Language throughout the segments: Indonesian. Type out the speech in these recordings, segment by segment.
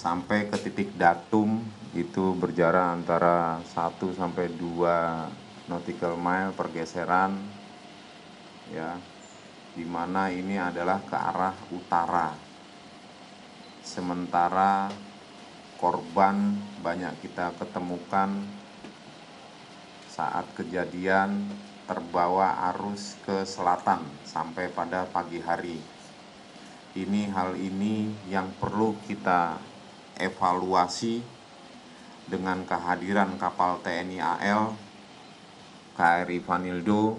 sampai ke titik datum itu berjarak antara 1 sampai 2 nautical mile pergeseran, ya, di mana ini adalah ke arah utara. Sementara korban banyak kita ketemukan saat kejadian terbawa arus ke selatan sampai pada pagi hari. Hal ini yang perlu kita evaluasi dengan kehadiran kapal TNI AL, KRI Vanildo.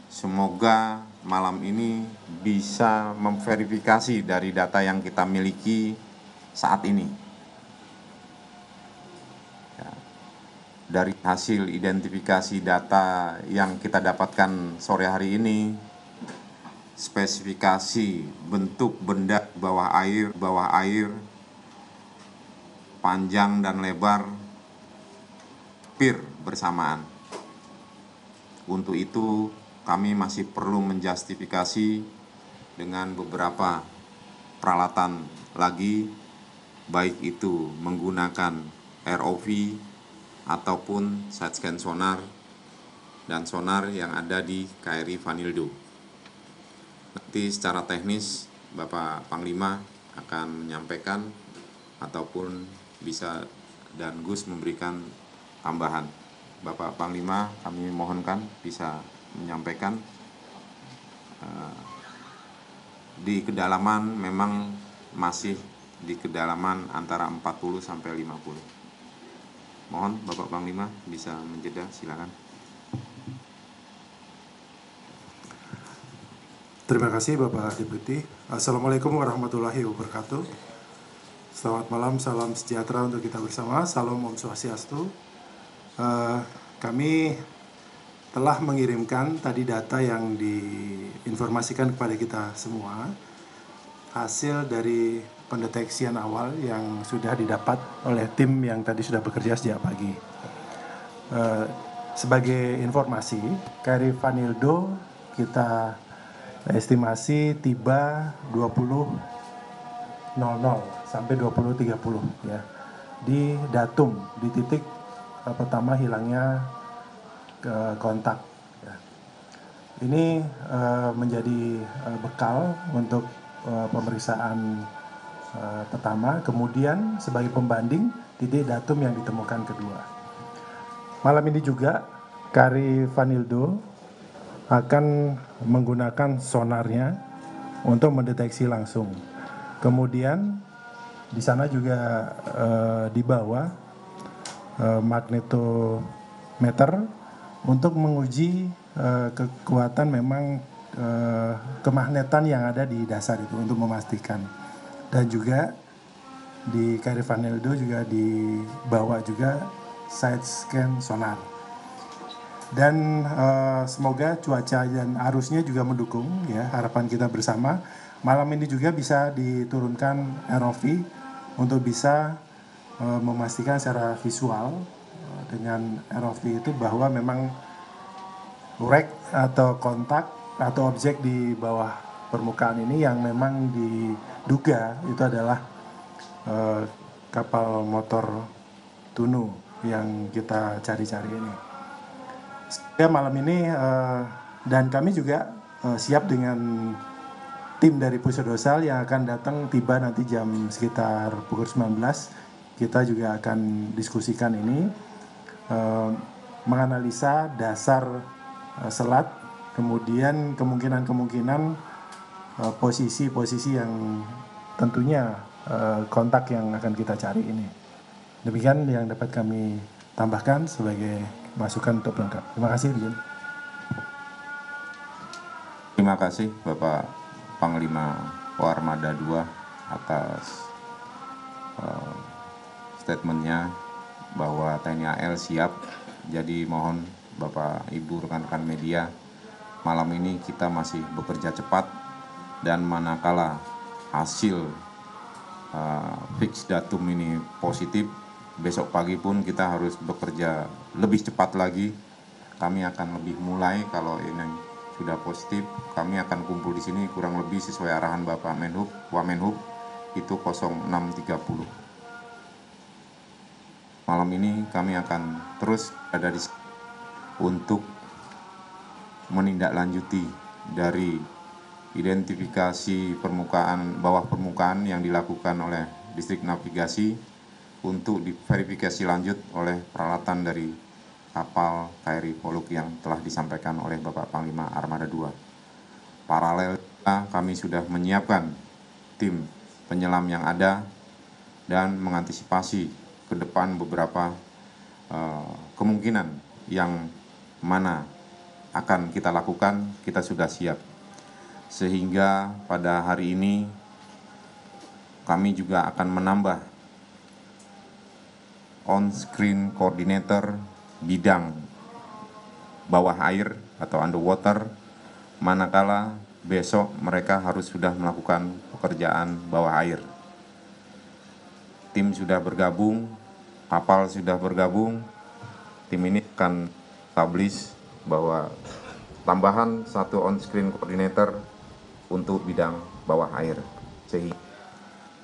Semoga malam ini bisa memverifikasi dari data yang kita miliki saat ini. Dari hasil identifikasi data yang kita dapatkan sore hari ini, spesifikasi bentuk benda bawah air, panjang dan lebar hampir bersamaan. Untuk itu kami masih perlu menjustifikasi dengan beberapa peralatan lagi, baik itu menggunakan ROV ataupun side scan sonar dan sonar yang ada di KRI Vanildo. Nanti secara teknis Bapak Panglima akan menyampaikan ataupun bisa dan Gus memberikan tambahan. Bapak Panglima, kami mohonkan bisa menyampaikan. Di kedalaman memang masih di kedalaman antara 40 sampai 50. Mohon Bapak Panglima bisa menjeda, silakan. Terima kasih Bapak Deputi. Assalamualaikum warahmatullahi wabarakatuh. Selamat malam, salam sejahtera untuk kita bersama. Salam Om Swastiastu. Kami telah mengirimkan tadi data yang diinformasikan kepada kita semua, hasil dari pendeteksian awal yang sudah didapat oleh tim yang tadi sudah bekerja sejak pagi. Sebagai informasi, KRI Vanildo kita estimasi tiba 20.00 sampai 20.30 ya, di datum, di titik pertama hilangnya kontak. Ya. Ini menjadi bekal untuk pemeriksaan pertama, kemudian sebagai pembanding titik datum yang ditemukan kedua. Malam ini juga KRI Vanildo akan menggunakan sonarnya untuk mendeteksi langsung. Kemudian di sana juga dibawa magnetometer untuk menguji kekuatan memang kemagnetan yang ada di dasar itu untuk memastikan. Dan juga di KRI Vanildo juga dibawa juga side scan sonar. Dan semoga cuaca dan arusnya juga mendukung ya, harapan kita bersama. Malam ini juga bisa diturunkan ROV untuk bisa memastikan secara visual dengan ROV itu bahwa memang wreck atau kontak atau objek di bawah permukaan ini yang memang diduga itu adalah kapal motor Tunu yang kita cari-cari ini. Ya, malam ini dan kami juga siap dengan tim dari Pusodosal yang akan datang tiba nanti jam sekitar pukul 19. Kita juga akan diskusikan ini, menganalisa dasar selat, kemudian kemungkinan posisi-posisi yang tentunya kontak yang akan kita cari ini. Demikian yang dapat kami tambahkan sebagai masukan untuk pelengkap. Terima kasih, Dirjen. Terima kasih Bapak Panglima Koarmada II atas statementnya bahwa TNI AL siap. Jadi mohon Bapak Ibu rekan-rekan media, malam ini kita masih bekerja cepat, dan manakala hasil fix datum ini positif, besok pagi pun kita harus bekerja lebih cepat lagi. Kami akan lebih mulai, kalau ini sudah positif, kami akan kumpul di sini kurang lebih sesuai arahan Bapak Menhub, Wamenhub, itu 06.30. Malam ini kami akan terus ada di untuk menindaklanjuti dari identifikasi bawah permukaan yang dilakukan oleh Distrik Navigasi untuk diverifikasi lanjut oleh peralatan dari kapal KRI Poluk yang telah disampaikan oleh Bapak Panglima Armada 2. Paralel kami sudah menyiapkan tim penyelam yang ada dan mengantisipasi ke depan beberapa kemungkinan yang mana akan kita lakukan, kita sudah siap. Sehingga pada hari ini kami juga akan menambah on-screen coordinator bidang bawah air atau underwater, manakala besok mereka harus sudah melakukan pekerjaan bawah air. Tim sudah bergabung, kapal sudah bergabung, tim ini akan establish bahwa tambahan satu on-screen coordinator untuk bidang bawah air, sehingga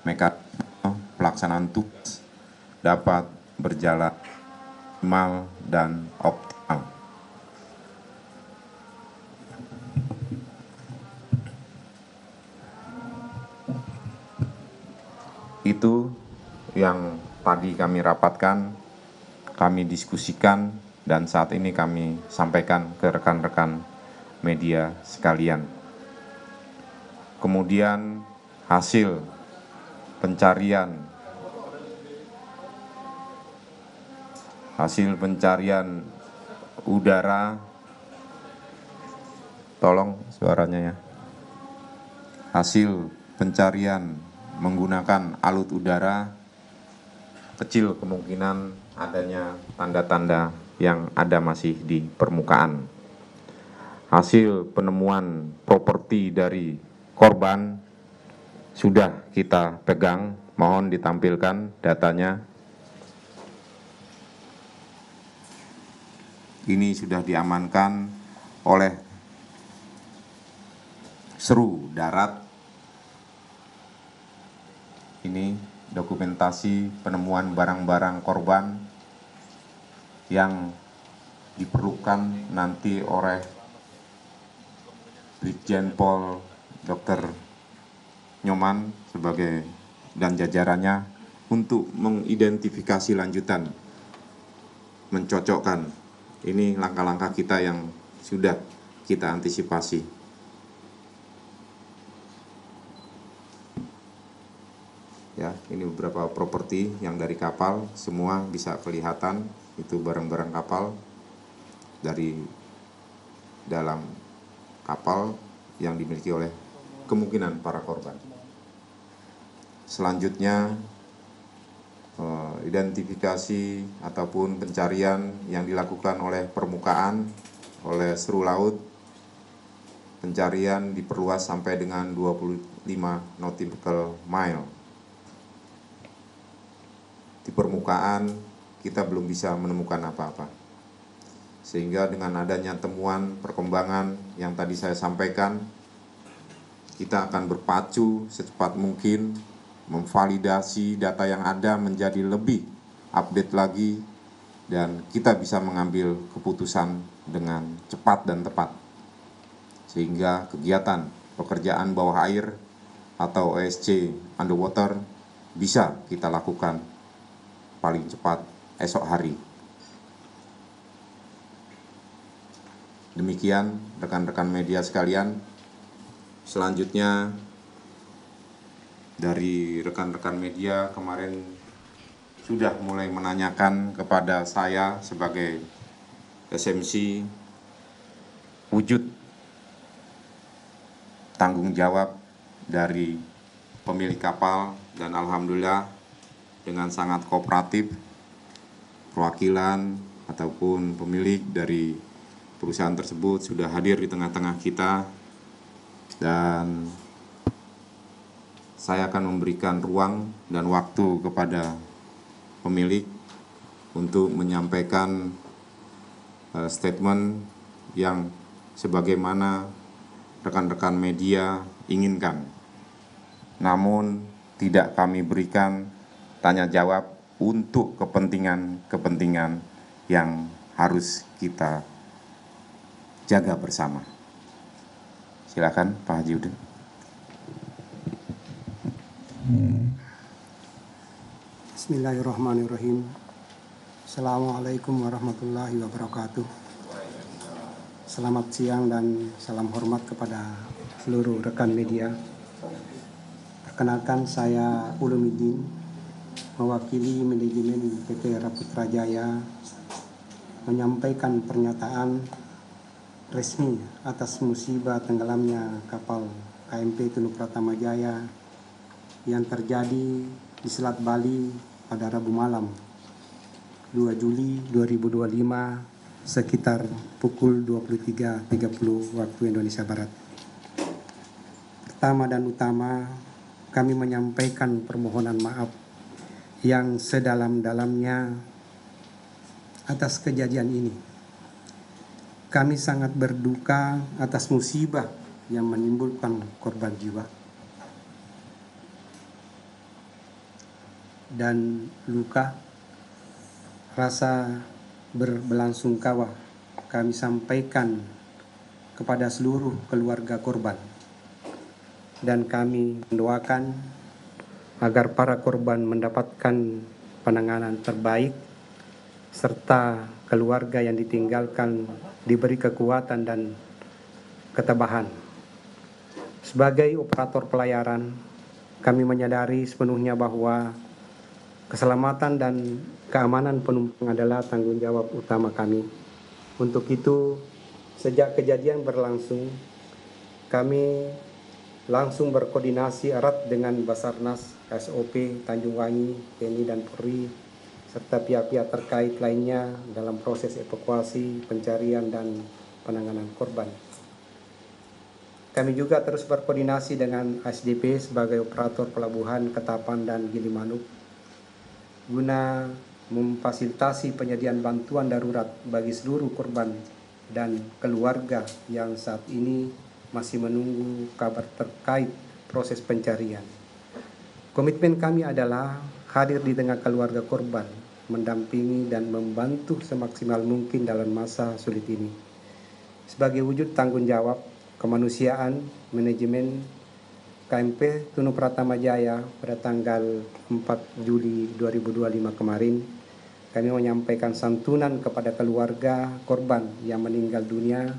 mekanisme pelaksanaan tugas dapat berjalan optimal dan optimal. Itu yang tadi kami rapatkan, kami diskusikan, dan saat ini kami sampaikan ke rekan-rekan media sekalian. Kemudian hasil pencarian udara, tolong suaranya ya. Hasil pencarian menggunakan alut udara, kecil kemungkinan adanya tanda-tanda yang ada masih di permukaan. Hasil penemuan properti dari korban sudah kita pegang, mohon ditampilkan datanya. Ini sudah diamankan oleh Seru Darat. Ini dokumentasi penemuan barang-barang korban yang diperlukan nanti oleh Brigjen Pol Dr. Nyoman sebagai dan jajarannya untuk mengidentifikasi lanjutan, mencocokkan. Ini langkah-langkah kita yang sudah kita antisipasi. Ya, ini beberapa properti yang dari kapal, semua bisa kelihatan itu barang-barang kapal dari dalam kapal yang dimiliki oleh kemungkinan para korban. Selanjutnya identifikasi ataupun pencarian yang dilakukan oleh permukaan, oleh Seru Laut, pencarian diperluas sampai dengan 25 nautical mile. Di permukaan kita belum bisa menemukan apa-apa. Sehingga dengan adanya temuan perkembangan yang tadi saya sampaikan, kita akan berpacu secepat mungkin memvalidasi data yang ada menjadi lebih update lagi, dan kita bisa mengambil keputusan dengan cepat dan tepat. Sehingga kegiatan pekerjaan bawah air atau OSC underwater bisa kita lakukan paling cepat esok hari. Demikian rekan-rekan media sekalian. Selanjutnya dari rekan-rekan media kemarin sudah mulai menanyakan kepada saya sebagai SMC wujud tanggung jawab dari pemilik kapal, dan alhamdulillah dengan sangat kooperatif perwakilan ataupun pemilik dari perusahaan tersebut sudah hadir di tengah-tengah kita, dan saya akan memberikan ruang dan waktu kepada pemilik untuk menyampaikan statement yang sebagaimana rekan-rekan media inginkan. Namun tidak kami berikan tanya jawab untuk kepentingan yang harus kita jaga bersama. Silakan Pak Haji Udin. Bismillahirrahmanirrahim. Assalamualaikum warahmatullahi wabarakatuh. Selamat siang dan salam hormat kepada seluruh rekan media. Perkenalkan, saya Ulumuddin, mewakili manajemen PT Raputra Jaya, menyampaikan pernyataan resmi atas musibah tenggelamnya kapal KMP Tunu Pratama Jaya yang terjadi di Selat Bali pada Rabu malam 2 Juli 2025 sekitar pukul 23.30 waktu Indonesia Barat. Pertama dan utama, kami menyampaikan permohonan maaf yang sedalam-dalamnya atas kejadian ini. Kami sangat berduka atas musibah yang menimbulkan korban jiwa dan luka. Rasa berbelasungkawa kami sampaikan kepada seluruh keluarga korban, dan kami mendoakan agar para korban mendapatkan penanganan terbaik serta keluarga yang ditinggalkan diberi kekuatan dan ketabahan. Sebagai operator pelayaran, kami menyadari sepenuhnya bahwa keselamatan dan keamanan penumpang adalah tanggung jawab utama kami. Untuk itu, sejak kejadian berlangsung, kami langsung berkoordinasi erat dengan Basarnas, SOP, Tanjung Wangi, TNI dan Polri, serta pihak-pihak terkait lainnya dalam proses evakuasi, pencarian, dan penanganan korban. Kami juga terus berkoordinasi dengan ASDP sebagai operator pelabuhan Ketapang dan Gilimanuk guna memfasilitasi penyediaan bantuan darurat bagi seluruh korban dan keluarga yang saat ini masih menunggu kabar terkait proses pencarian. Komitmen kami adalah hadir di tengah keluarga korban, mendampingi dan membantu semaksimal mungkin dalam masa sulit ini. Sebagai wujud tanggung jawab kemanusiaan, manajemen KMP Tunu Pratama Jaya pada tanggal 4 Juli 2025 kemarin, kami menyampaikan santunan kepada keluarga korban yang meninggal dunia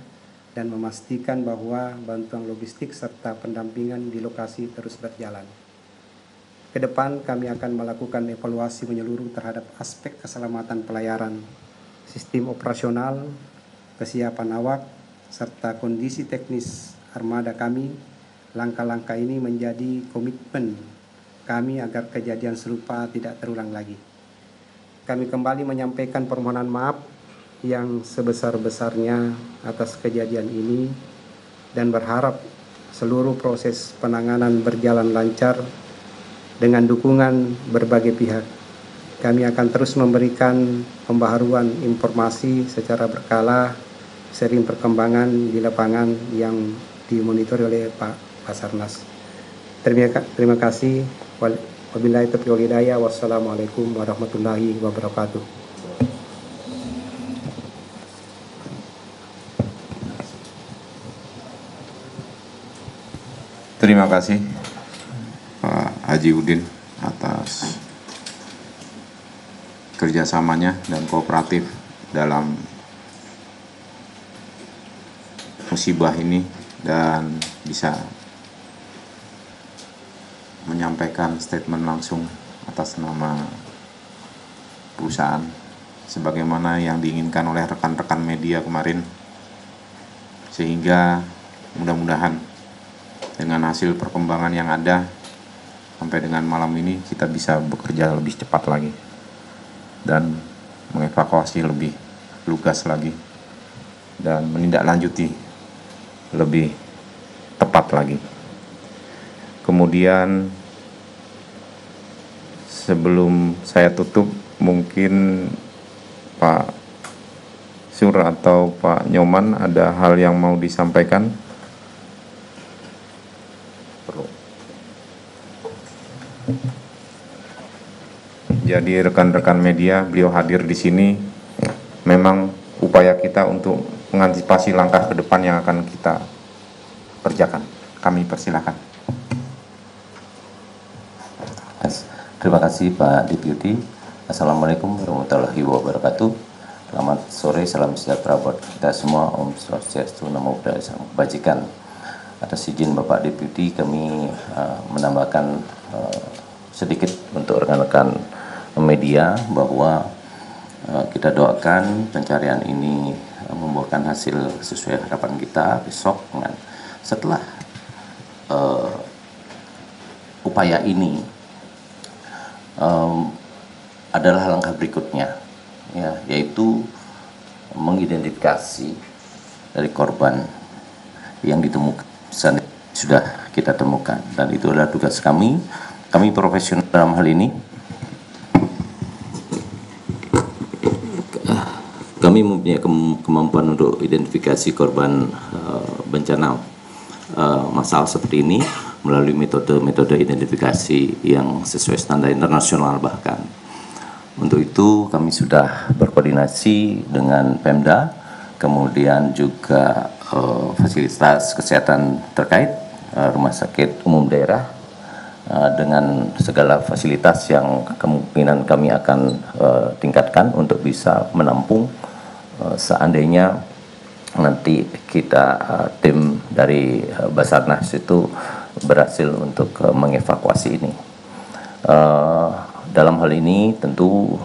dan memastikan bahwa bantuan logistik serta pendampingan di lokasi terus berjalan. Ke depan kami akan melakukan evaluasi menyeluruh terhadap aspek keselamatan pelayaran, sistem operasional, kesiapan awak, serta kondisi teknis armada kami. Langkah-langkah ini menjadi komitmen kami agar kejadian serupa tidak terulang lagi. Kami kembali menyampaikan permohonan maaf yang sebesar-besarnya atas kejadian ini dan berharap seluruh proses penanganan berjalan lancar dengan dukungan berbagai pihak. Kami akan terus memberikan pembaharuan informasi secara berkala sering perkembangan di lapangan yang dimonitor oleh Pak Basarnas. Terima kasih. Wabillahi taufiq wal hidayah. Wassalamualaikum warahmatullahi wabarakatuh. Terima kasih Pak Haji Udin atas kerjasamanya dan kooperatif dalam musibah ini dan bisa menyampaikan statement langsung atas nama perusahaan sebagaimana yang diinginkan oleh rekan-rekan media kemarin, sehingga mudah-mudahan dengan hasil perkembangan yang ada sampai dengan malam ini kita bisa bekerja lebih cepat lagi dan mengevakuasi lebih lugas lagi dan menindaklanjuti lebih tepat lagi. Kemudian sebelum saya tutup, mungkin Pak Sur atau Pak Nyoman ada hal yang mau disampaikan? Jadi rekan-rekan media, beliau hadir di sini memang upaya kita untuk mengantisipasi langkah ke depan yang akan kita kerjakan. Kami persilakan. Terima kasih Pak Deputi. Assalamualaikum warahmatullahi wabarakatuh. Selamat sore, salam sejahtera buat kita semua. Om Swastiastu, Namo Buddhaya, Salam Kebajikan. Atas izin Bapak Deputi, kami menambahkan sedikit untuk rekan-rekan media bahwa kita doakan pencarian ini membuahkan hasil sesuai harapan kita besok. Setelah upaya ini adalah langkah berikutnya, ya, yaitu mengidentifikasi dari korban yang ditemukan sudah kita temukan, dan itu adalah tugas kami. Kami profesional dalam hal ini. Kami mempunyai kemampuan untuk identifikasi korban bencana massal seperti ini melalui metode identifikasi yang sesuai standar internasional bahkan. Untuk itu kami sudah berkoordinasi dengan Pemda, kemudian juga fasilitas kesehatan terkait, rumah sakit umum daerah, dengan segala fasilitas yang kemungkinan kami akan tingkatkan untuk bisa menampung seandainya nanti kita tim dari Basarnas itu berhasil untuk mengevakuasi ini. Dalam hal ini tentu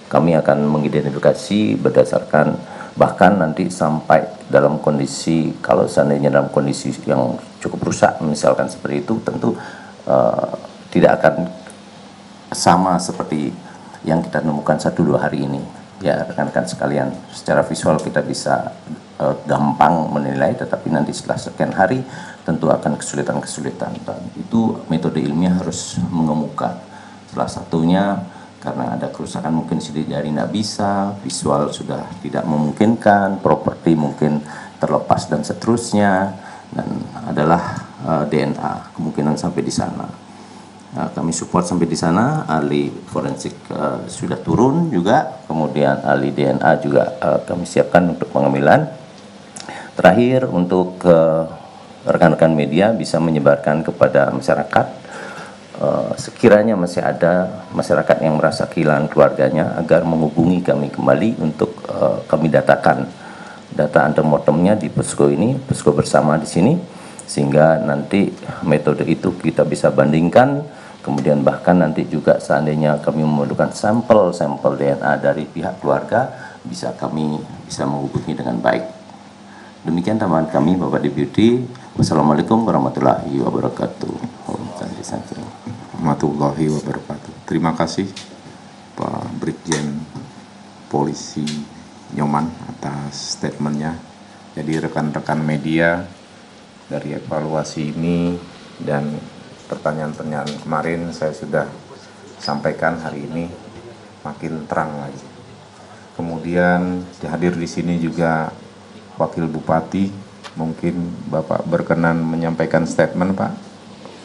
kami akan mengidentifikasi berdasarkan bahkan nanti sampai dalam kondisi, kalau seandainya dalam kondisi yang cukup rusak misalkan seperti itu, tentu tidak akan sama seperti yang kita temukan 1-2 hari ini. Ya rekan-rekan sekalian, secara visual kita bisa gampang menilai, tetapi nanti setelah sekian hari tentu akan kesulitan-kesulitan, dan itu metode ilmiah harus mengemuka. Salah satunya karena ada kerusakan mungkin sidik jari tidak bisa, visual sudah tidak memungkinkan, properti mungkin terlepas dan seterusnya, dan adalah DNA kemungkinan sampai di sana. Kami support sampai di sana, ahli forensik sudah turun juga, kemudian ahli DNA juga kami siapkan untuk pengambilan. Terakhir untuk rekan-rekan media bisa menyebarkan kepada masyarakat, sekiranya masih ada masyarakat yang merasa kehilangan keluarganya, agar menghubungi kami kembali untuk kami datakan data antemortemnya di posko ini, posko bersama di sini, sehingga nanti metode itu kita bisa bandingkan. Kemudian bahkan nanti juga seandainya kami memerlukan sampel DNA dari pihak keluarga, kami bisa menghubungi dengan baik. Demikian tambahan kami, Bapak Deputi. Wassalamualaikum warahmatullahi wabarakatuh. Warahmatullahi wabarakatuh. Terima kasih Pak Brigjen Polisi Nyoman atas statementnya. Jadi rekan-rekan media, dari evaluasi ini dan pertanyaan-pertanyaan kemarin saya sudah sampaikan, hari ini makin terang lagi. Kemudian hadir di sini juga Wakil Bupati, mungkin Bapak berkenan menyampaikan statement, Pak.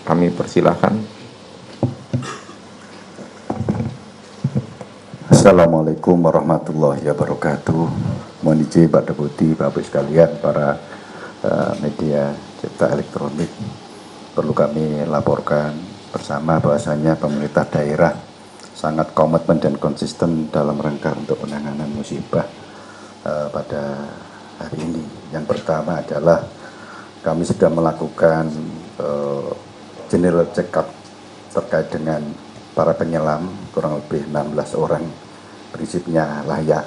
Kami persilahkan. Assalamualaikum warahmatullahi wabarakatuh. Mohon izin Pak Deputi, Bapak sekalian, para media cetak elektronik, perlu kami laporkan bersama bahwasanya pemerintah daerah sangat komitmen dan konsisten dalam rangka untuk penanganan musibah pada hari ini. Yang pertama adalah kami sudah melakukan general check-up terkait dengan para penyelam, kurang lebih 16 orang, prinsipnya layak,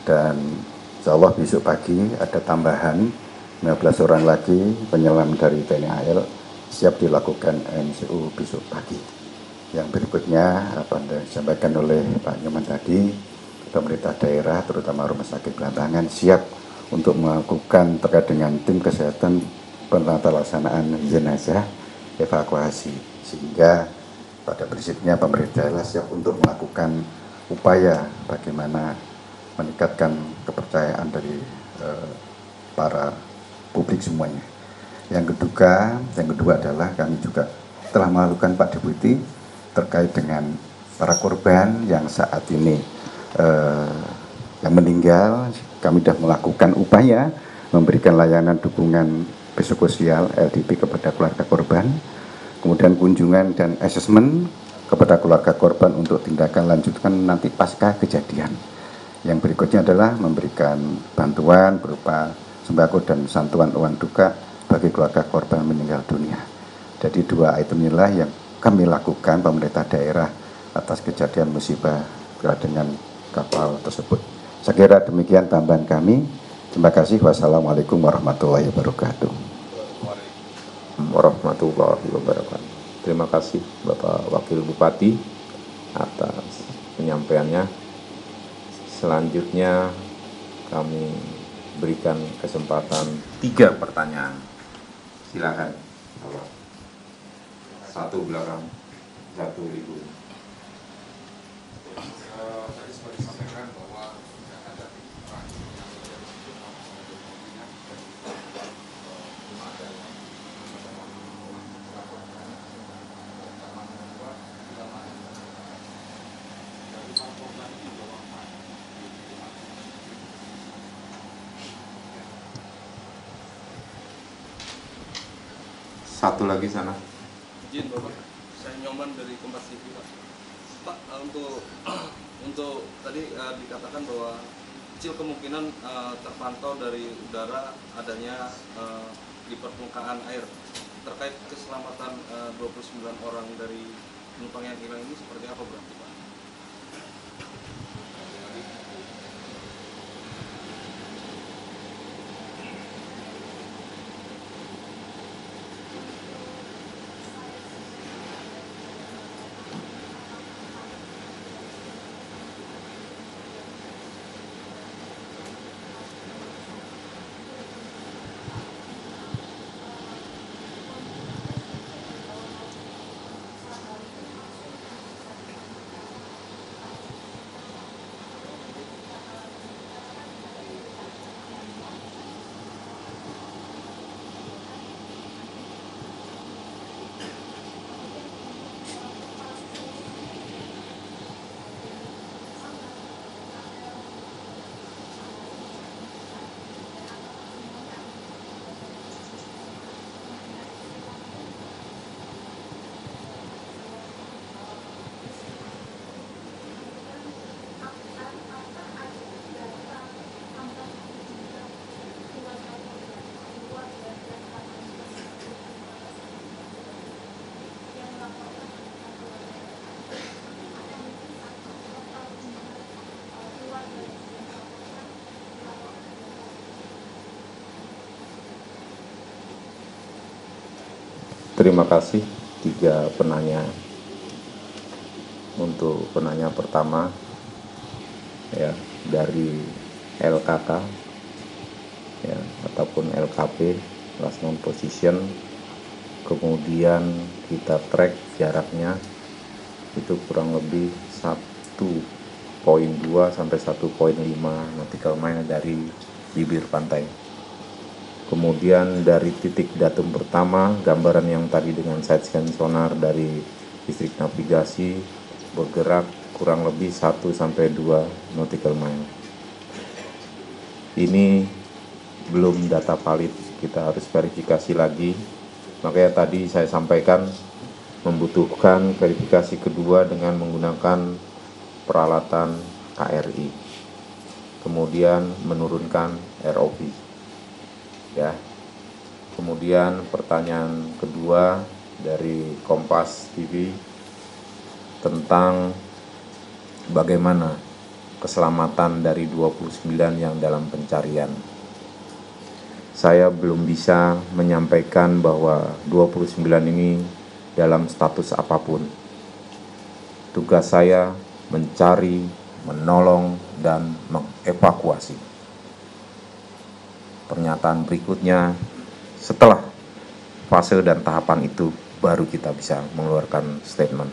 dan insya Allah besok pagi ada tambahan 15 orang lagi penyelam dari TNI AL siap dilakukan MCU besok pagi. Yang berikutnya apa yang disampaikan oleh Pak Nyoman tadi, pemerintah daerah terutama Rumah Sakit Belambangan siap untuk melakukan terkait dengan tim kesehatan penata laksanaan jenazah evakuasi, sehingga pada prinsipnya pemerintah daerah siap untuk melakukan upaya bagaimana meningkatkan kepercayaan dari para publik semuanya. Yang kedua adalah kami juga telah melakukan Pak Deputi terkait dengan para korban yang saat ini yang meninggal. Kami sudah melakukan upaya memberikan layanan dukungan psikososial LDP kepada keluarga korban, kemudian kunjungan dan asesmen kepada keluarga korban untuk tindakan lanjutkan nanti pasca kejadian. Yang berikutnya adalah memberikan bantuan berupa sembako dan santunan uang duka bagi keluarga korban meninggal dunia. Jadi 2 item inilah yang kami lakukan pemerintah daerah atas kejadian musibah dengan kapal tersebut. Saya kira demikian tambahan kami. Terima kasih. Wassalamualaikum warahmatullahi wabarakatuh. Warahmatullahi wabarakatuh. Terima kasih Bapak Wakil Bupati atas penyampaiannya. Selanjutnya kami berikan kesempatan 3 pertanyaan. Silakan. Satu belakang, satu ibu. Tadi sempat disampaikan bahwa ada Satu lagi sana. Izin Bapak, saya Nyoman dari Kompas TV Pak. Pak, untuk tadi dikatakan bahwa kecil kemungkinan terpantau dari udara adanya di permukaan air. Terkait keselamatan 29 orang dari penumpang yang hilang ini seperti apa berarti Pak? Terima kasih 3 penanya. Untuk penanya pertama ya dari LKK ya ataupun LKP last known position, kemudian kita track jaraknya itu kurang lebih 1.2 sampai 1.5 nautical mile dari bibir pantai. Kemudian dari titik datum pertama, gambaran yang tadi dengan side scan sonar dari distrik navigasi bergerak kurang lebih 1 sampai 2 nautical mile. Ini belum data valid, kita harus verifikasi lagi. Makanya tadi saya sampaikan membutuhkan verifikasi kedua dengan menggunakan peralatan KRI. Kemudian menurunkan ROV. Ya. Kemudian pertanyaan kedua dari Kompas TV tentang bagaimana keselamatan dari 29 yang dalam pencarian. Saya belum bisa menyampaikan bahwa 29 ini dalam status apapun. Tugas saya mencari, menolong, dan mengevakuasi. Pernyataan berikutnya setelah fase dan tahapan itu baru kita bisa mengeluarkan statement.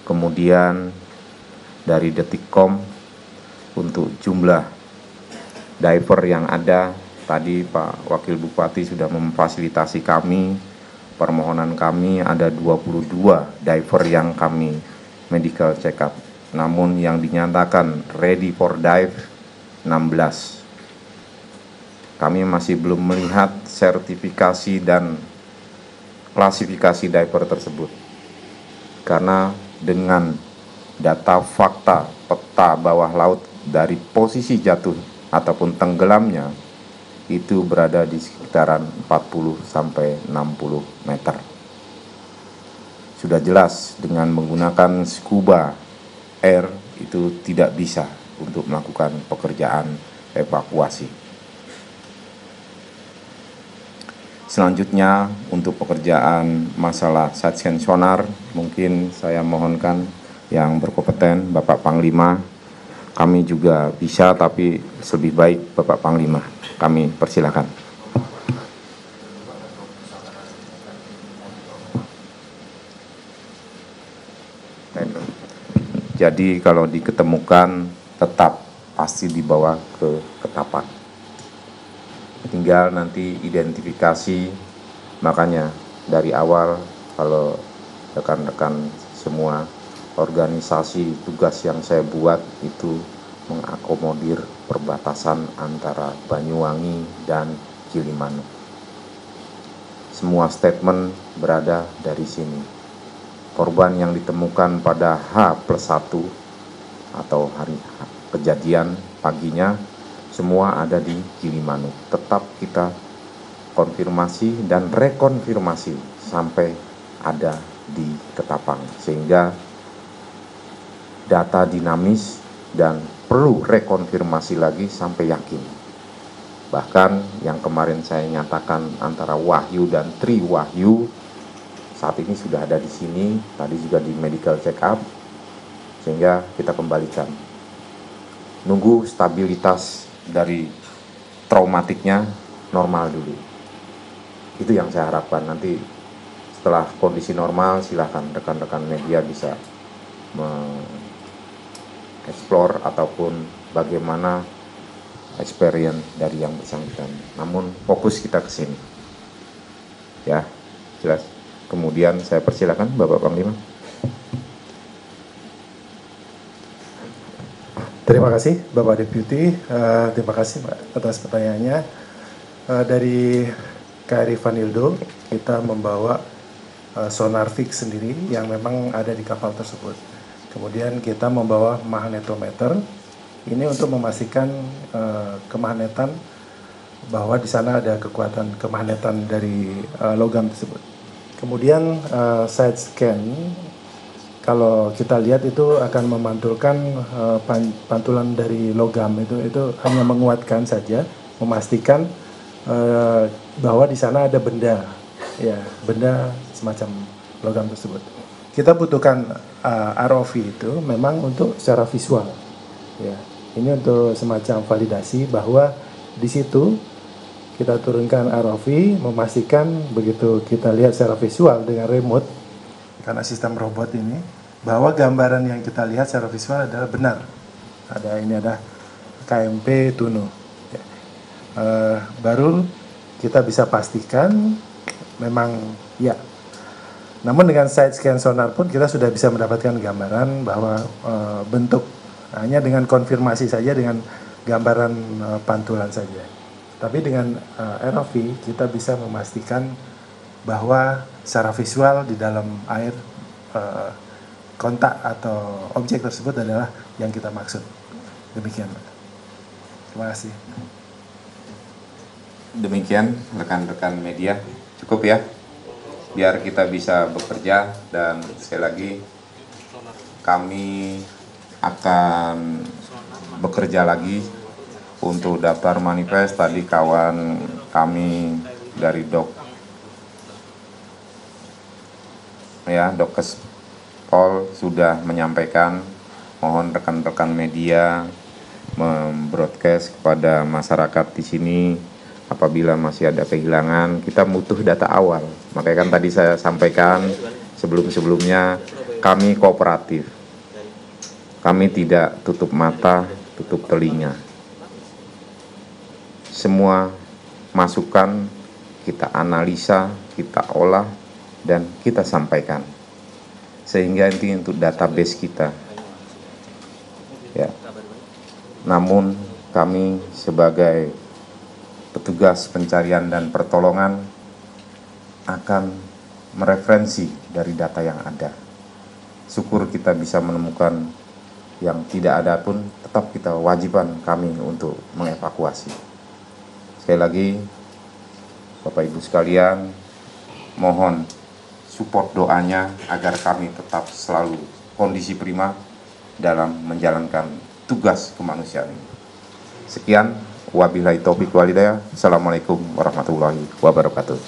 Kemudian dari Detikcom untuk jumlah diver yang ada, tadi Pak Wakil Bupati sudah memfasilitasi kami, permohonan kami ada 22 diver yang kami medical check up. Namun yang dinyatakan ready for dive 16. Kami masih belum melihat sertifikasi dan klasifikasi diver tersebut. Karena dengan data fakta peta bawah laut dari posisi jatuh ataupun tenggelamnya itu berada di sekitaran 40 sampai 60 meter. Sudah jelas dengan menggunakan scuba air itu tidak bisa untuk melakukan pekerjaan evakuasi. Selanjutnya untuk pekerjaan masalah side scan sonar, mungkin saya mohonkan yang berkompeten Bapak Panglima. Kami juga bisa, tapi lebih baik Bapak Panglima. Kami persilakan. Jadi kalau diketemukan tetap pasti dibawa ke ketapang. Tinggal nanti identifikasi, makanya dari awal kalau rekan-rekan semua organisasi tugas yang saya buat itu mengakomodir perbatasan antara Banyuwangi dan Gilimanuk. Semua statement berada dari sini. Korban yang ditemukan pada H+1 atau hari kejadian paginya semua ada di Gilimanuk. Tetap kita konfirmasi dan rekonfirmasi sampai ada di Ketapang, sehingga data dinamis dan perlu rekonfirmasi lagi sampai yakin. Bahkan yang kemarin saya nyatakan antara Wahyu dan Tri Wahyu saat ini sudah ada di sini, tadi juga di medical check up, sehingga kita kembalikan. Nunggu stabilitas dari traumatiknya normal dulu. Itu yang saya harapkan. Nanti setelah kondisi normal, silahkan rekan-rekan media bisa explore ataupun bagaimana experience dari yang bersangkutan. Namun fokus kita ke sini. Ya, jelas. Kemudian saya persilakan Bapak Panglima. Terima kasih Bapak Deputi, terima kasih Pak atas pertanyaannya. Dari KRI Vanildo kita membawa sonar fix sendiri yang memang ada di kapal tersebut. Kemudian kita membawa magnetometer ini untuk memastikan kemagnetan, bahwa di sana ada kekuatan kemagnetan dari logam tersebut. Kemudian side scan, kalau kita lihat itu akan memantulkan pantulan dari logam itu hanya menguatkan saja, memastikan bahwa di sana ada benda, ya benda semacam logam tersebut. Kita butuhkan ROV itu memang untuk secara visual, ya. Ini untuk semacam validasi bahwa di situ kita turunkan ROV, memastikan begitu kita lihat secara visual dengan remote, karena sistem robot ini, bahwa gambaran yang kita lihat secara visual adalah benar. Ini ada KMP Tunu. Ya. Baru kita bisa pastikan memang ya. Namun dengan side scan sonar pun kita sudah bisa mendapatkan gambaran bahwa bentuk, hanya dengan konfirmasi saja dengan gambaran pantulan saja. Tapi dengan ROV kita bisa memastikan bahwa secara visual di dalam air kontak atau objek tersebut adalah yang kita maksud. Demikian. Terima kasih. Demikian rekan-rekan media, cukup ya, biar kita bisa bekerja. Dan sekali lagi kami akan bekerja lagi untuk daftar manifest. Tadi kawan kami dari Dokes Pol sudah menyampaikan, mohon rekan-rekan media membroadcast kepada masyarakat di sini apabila masih ada kehilangan. Kita butuh data awal, makanya kan tadi saya sampaikan sebelum-sebelumnya kami kooperatif, kami tidak tutup mata, tutup telinga. Semua masukan kita analisa, kita olah, dan kita sampaikan. sehingga ini untuk database kita. Ya. Namun kami sebagai petugas pencarian dan pertolongan akan mereferensi dari data yang ada. Syukur kita bisa menemukan yang tidak ada pun, tetap kita wajiban kami untuk mengevakuasi. Sekali lagi, Bapak Ibu sekalian, mohon support doanya agar kami tetap selalu kondisi prima dalam menjalankan tugas kemanusiaan ini. Sekian, wabillahi taufiq walhidayah. Assalamualaikum warahmatullahi wabarakatuh.